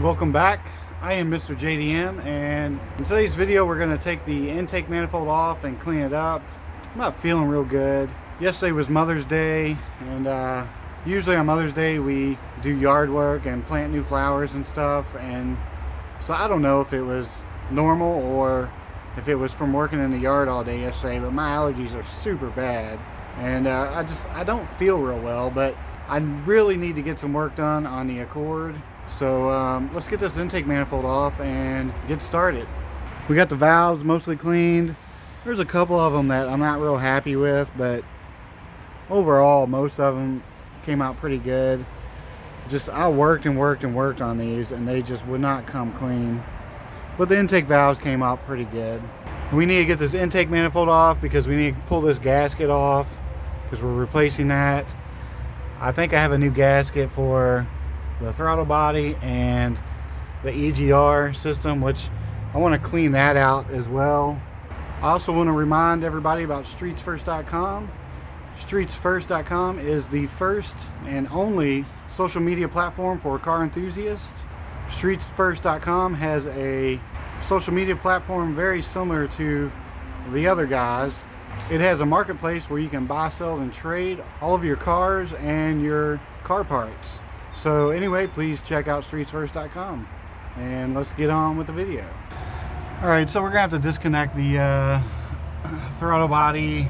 Welcome back. I am Mr. JDM, and in today's video we're going to take the intake manifold off and clean it up. I'm not feeling real good. Yesterday was Mother's Day, and usually on Mother's Day we do yard work and plant new flowers and stuff, and so I don't know if it was normal or if it was from working in the yard all day yesterday, but my allergies are super bad, and I don't feel real well, but I really need to get some work done on the Accord. So let's get this intake manifold off and get started. We got the valves mostly cleaned. There's a couple of them that I'm not real happy with, but overall most of them came out pretty good. Just I worked on these and they just would not come clean. But the intake valves came out pretty good. We need to get this intake manifold off because we need to pull this gasket off because we're replacing that. I think I have a new gasket for the throttle body and the EGR system, which I want to clean that out as well. I also want to remind everybody about streetsfirst.com. streetsfirst.com is the first and only social media platform for car enthusiasts. streetsfirst.com has a social media platform very similar to the other guys. It has a marketplace where you can buy, sell, and trade all of your cars and your car parts. So anyway, please check out streetsfirst.com and let's get on with the video. Alright, so we're gonna have to disconnect the throttle body,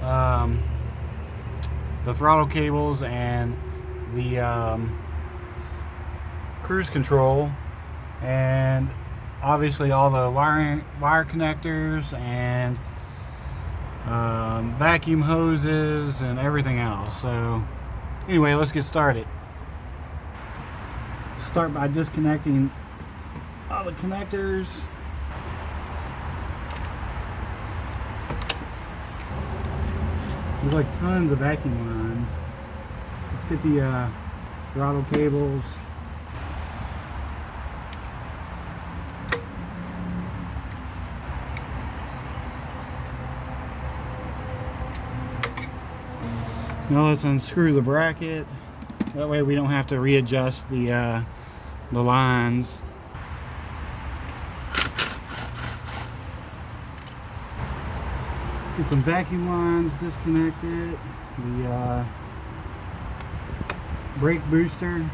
the throttle cables, and the cruise control, and obviously all the wire connectors and vacuum hoses and everything else. So anyway, let's get started. Start by disconnecting all the connectors. There's like tons of vacuum lines. Let's get the throttle cables. Now let's unscrew the bracket. That way we don't have to readjust the lines. Get some vacuum lines disconnected. The brake booster.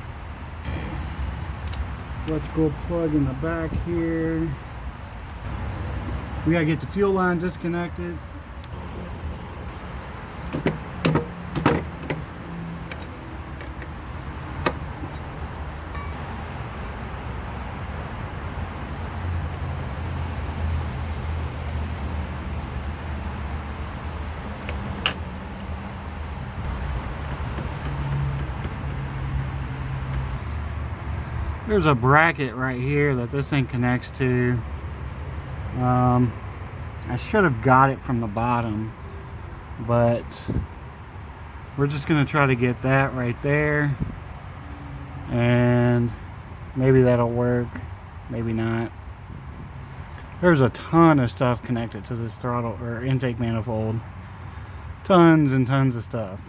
Electrical plug in the back here. We gotta get the fuel line disconnected. There's a bracket right here that this thing connects to. I should have got it from the bottom, but we're just going to try to get that right there, and maybe that'll work, maybe not. There's a ton of stuff connected to this throttle or intake manifold. Tons and tons of stuff.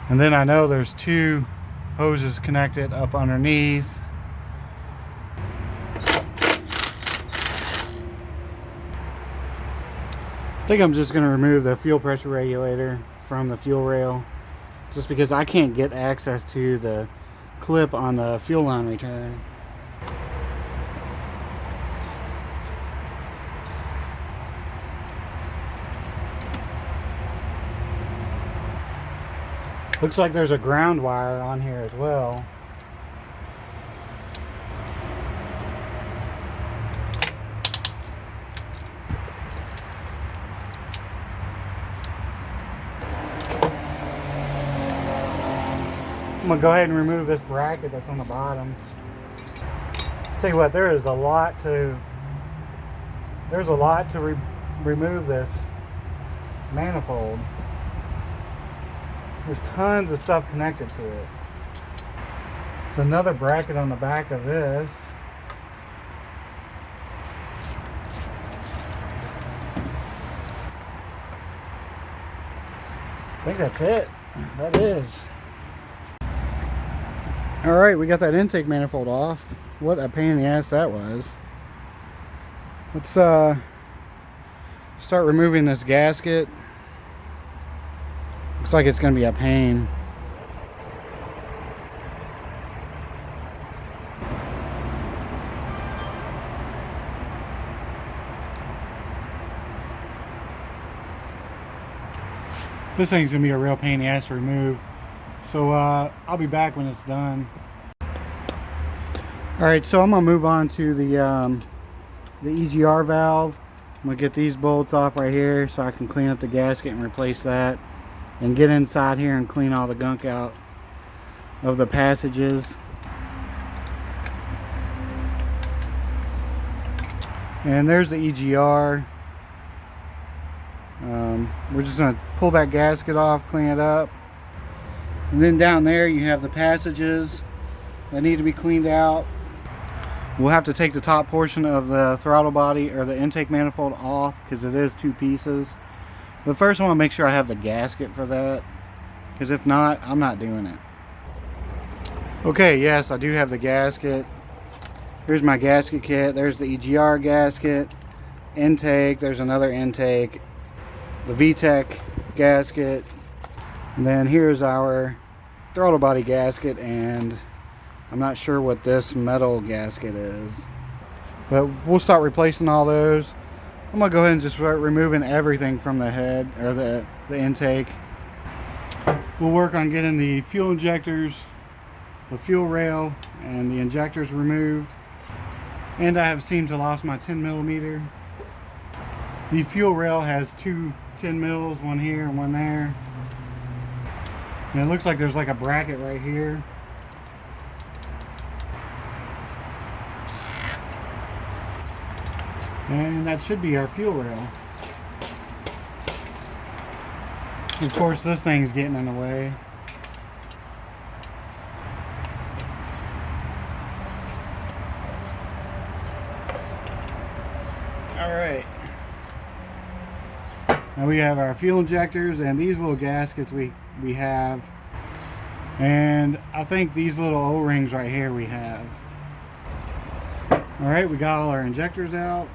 And then I know there's two hoses connected up underneath. I think I'm just going to remove the fuel pressure regulator from the fuel rail, just because I can't get access to the clip on the fuel line return. Looks like there's a ground wire on here as well. I'm gonna go ahead and remove this bracket that's on the bottom. Tell you what, there's a lot to remove this manifold. There's tons of stuff connected to it. There's another bracket on the back of this. I think that's it. That is. Alright, we got that intake manifold off. What a pain in the ass that was. Let's start removing this gasket. Looks like it's going to be a pain. This thing's going to be a real pain in the ass to remove. So I'll be back when it's done. Alright, so I'm going to move on to the Egr valve. I'm going to get these bolts off right here so I can clean up the gasket and replace that. And get inside here and clean all the gunk out of the passages. And there's the EGR. We're just going to pull that gasket off, clean it up. And then down there you have the passages that need to be cleaned out. We'll have to take the top portion of the throttle body or the intake manifold off because it is two pieces. But first I want to make sure I have the gasket for that, because if not, I'm not doing it. Okay, yes, I do have the gasket. Here's my gasket kit. There's the EGR gasket, intake, there's another intake, the VTEC gasket, and then here's our throttle body gasket, and I'm not sure what this metal gasket is. But we'll start replacing all those. I'm going to go ahead and just start removing everything from the head, or the intake. We'll work on getting the fuel injectors, the fuel rail, and the injectors removed. And I have seemed to lost my 10mm. The fuel rail has two 10 mils, one here and one there. And it looks like there's like a bracket right here. And that should be our fuel rail. Of course, this thing's getting in the way. Alright. Now we have our fuel injectors and these little gaskets we have. And I think these little O-rings right here we have. Alright, we got all our injectors out.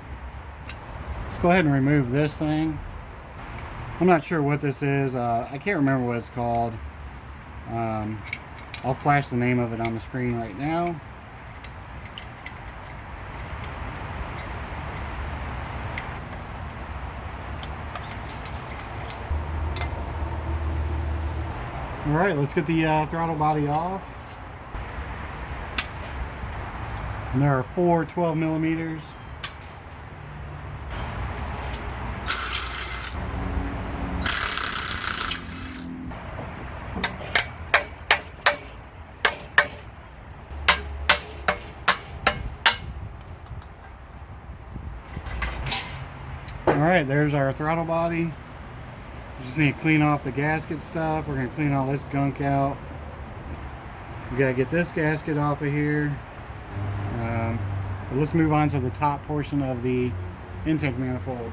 Let's go ahead and remove this thing. I'm not sure what this is. I can't remember what it's called. I'll flash the name of it on the screen right now. Alright, let's get the throttle body off. And there are 4 12mm. Alright, there's our throttle body. We just need to clean off the gasket stuff. We're going to clean all this gunk out. We got to get this gasket off of here. But let's move on to the top portion of the intake manifold.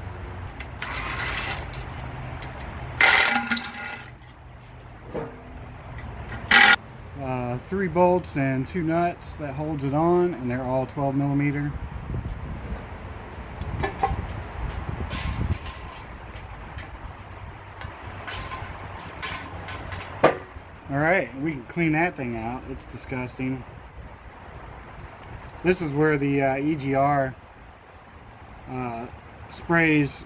Three bolts and 2 nuts that holds it on, and they're all 12mm. Alright, we can clean that thing out. It's disgusting. This is where the EGR sprays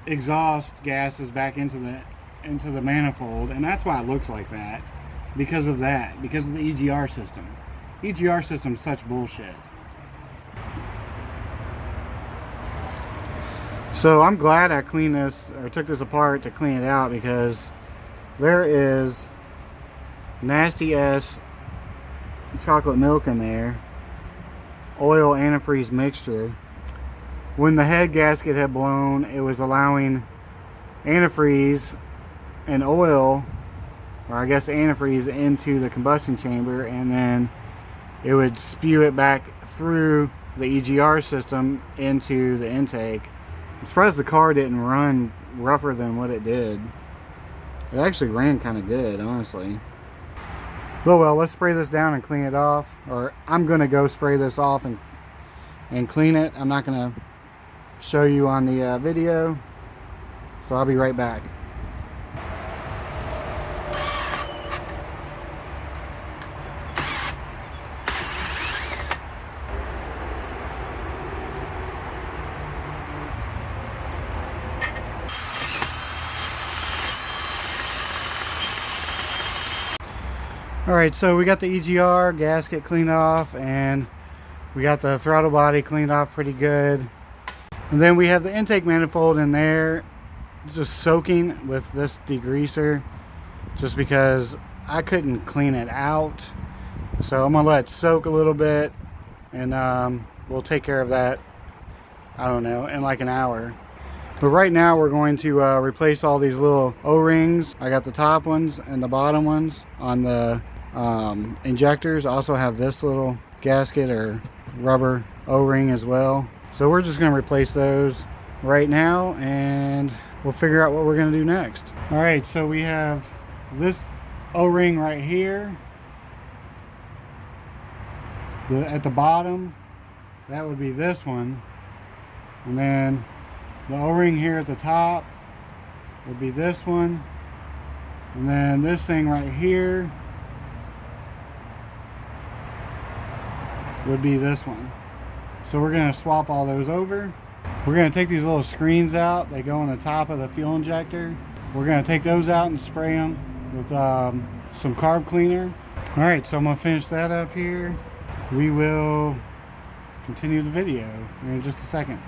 exhaust gases back into the manifold, and that's why it looks like that. Because of that. Because of the EGR system. EGR system's such bullshit. So I'm glad I cleaned this, or took this apart to clean it out, because there is nasty ass chocolate milk in there, oil antifreeze mixture. When the head gasket had blown, it was allowing antifreeze and oil, or I guess antifreeze, into the combustion chamber, and then it would spew it back through the EGR system into the intake. I'm surprised the car didn't run rougher than what it did. It actually ran kind of good, honestly. But well, let's spray this down and clean it off. Or I'm gonna go spray this off and clean it. I'm not gonna show you on the video, so I'll be right back. Alright, so we got the EGR gasket cleaned off, and we got the throttle body cleaned off pretty good. And then we have the intake manifold in there, just soaking with this degreaser, just because I couldn't clean it out. So I'm gonna let it soak a little bit, and we'll take care of that, I don't know, in like an hour. But right now we're going to replace all these little O-rings. I got the top ones and the bottom ones on the injectors. I also have this little gasket or rubber O-ring as well. So we're just going to replace those right now, and we'll figure out what we're going to do next. All right, so we have this O-ring right here. At the bottom, that would be this one. And then the O-ring here at the top would be this one. And then this thing right here would be this one. So we're going to swap all those over. We're going to take these little screens out. They go on the top of the fuel injector. We're going to take those out and spray them with some carb cleaner. All right, so I'm going to finish that up here. We will continue the video in just a second.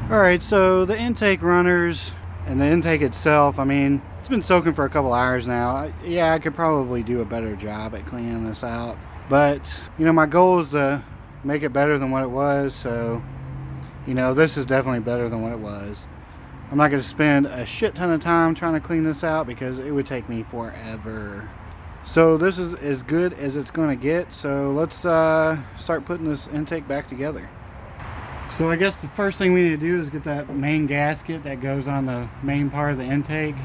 All right, so the intake runners and the intake itself, I mean, it's been soaking for a couple hours now. Yeah, I could probably do a better job at cleaning this out, but you know, my goal is to make it better than what it was. So you know, this is definitely better than what it was. I'm not going to spend a shit ton of time trying to clean this out because it would take me forever. So this is as good as it's going to get. So let's start putting this intake back together. So I guess the first thing we need to do is get that main gasket that goes on the main part of the intake.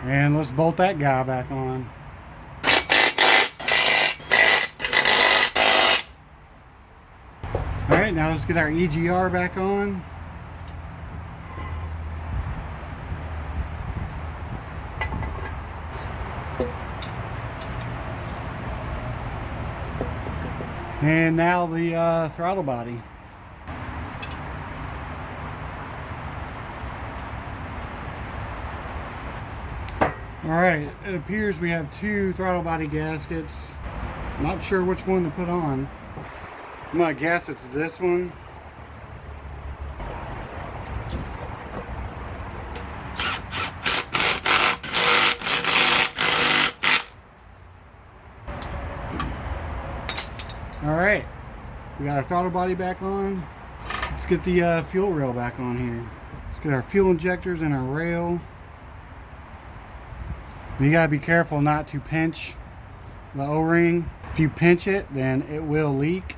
And let's bolt that guy back on. Alright, now let's get our EGR back on. And now the throttle body. Alright, it appears we have two throttle body gaskets. Not sure which one to put on. I'm gonna guess it's this one. Alright, we got our throttle body back on. Let's get the fuel rail back on here. Let's get our fuel injectors and our rail. And you gotta be careful not to pinch the O-ring. If you pinch it, then it will leak.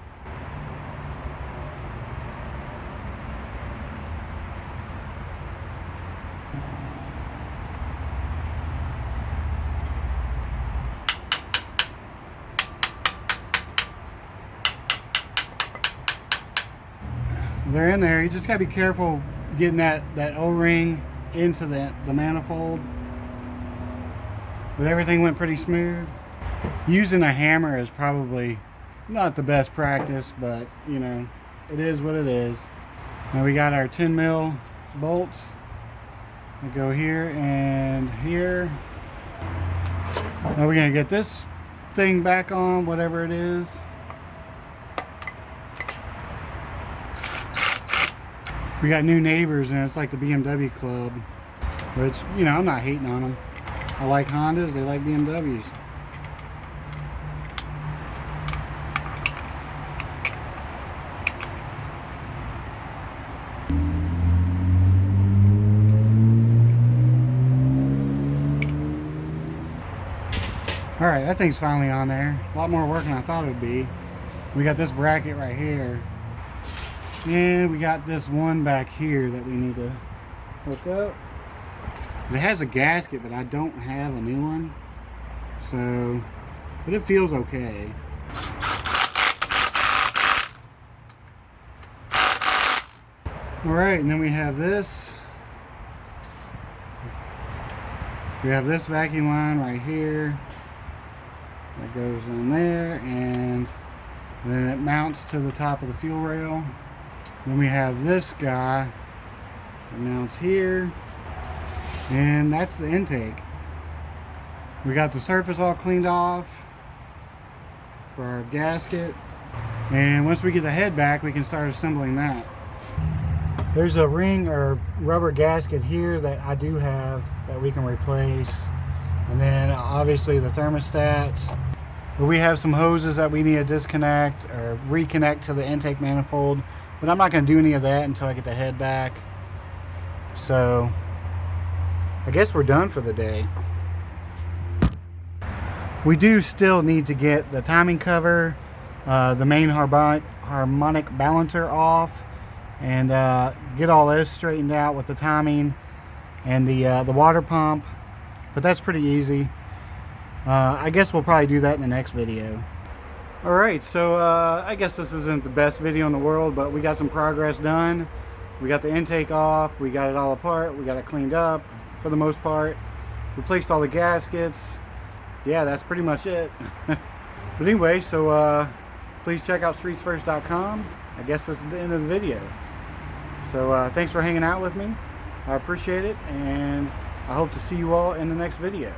They're in there. You just gotta be careful getting that O-ring into the manifold. But everything went pretty smooth. Using a hammer is probably not the best practice, but you know, it is what it is. Now we got our 10 mil bolts that go here and here. Now we're gonna get this thing back on, whatever it is. We got new neighbors, and it's like the BMW club, which, you know, I'm not hating on them. I like Hondas, they like BMWs. Alright, that thing's finally on there. A lot more work than I thought it would be. We got this bracket right here. And we got this one back here that we need to hook up. It has a gasket, but I don't have a new one. So, but it feels okay. Alright, and then we have this. We have this vacuum line right here. That goes in there, and then it mounts to the top of the fuel rail. Then we have this guy that mounts here, and that's the intake. We got the surface all cleaned off for our gasket, and once we get the head back, we can start assembling that. There's a ring or rubber gasket here that I do have that we can replace, and then obviously the thermostat. But we have some hoses that we need to disconnect or reconnect to the intake manifold, but I'm not going to do any of that until I get the head back. So I guess we're done for the day. We do still need to get the timing cover, the main harmonic balancer off, and get all this straightened out with the timing and the water pump, but that's pretty easy. I guess we'll probably do that in the next video. Alright, so I guess this isn't the best video in the world, but we got some progress done. We got the intake off, we got it all apart, we got it cleaned up for the most part, replaced all the gaskets. Yeah, that's pretty much it. But anyway, so please check out streetsfirst.com. I guess this is the end of the video. So thanks for hanging out with me. I appreciate it, and I hope to see you all in the next video.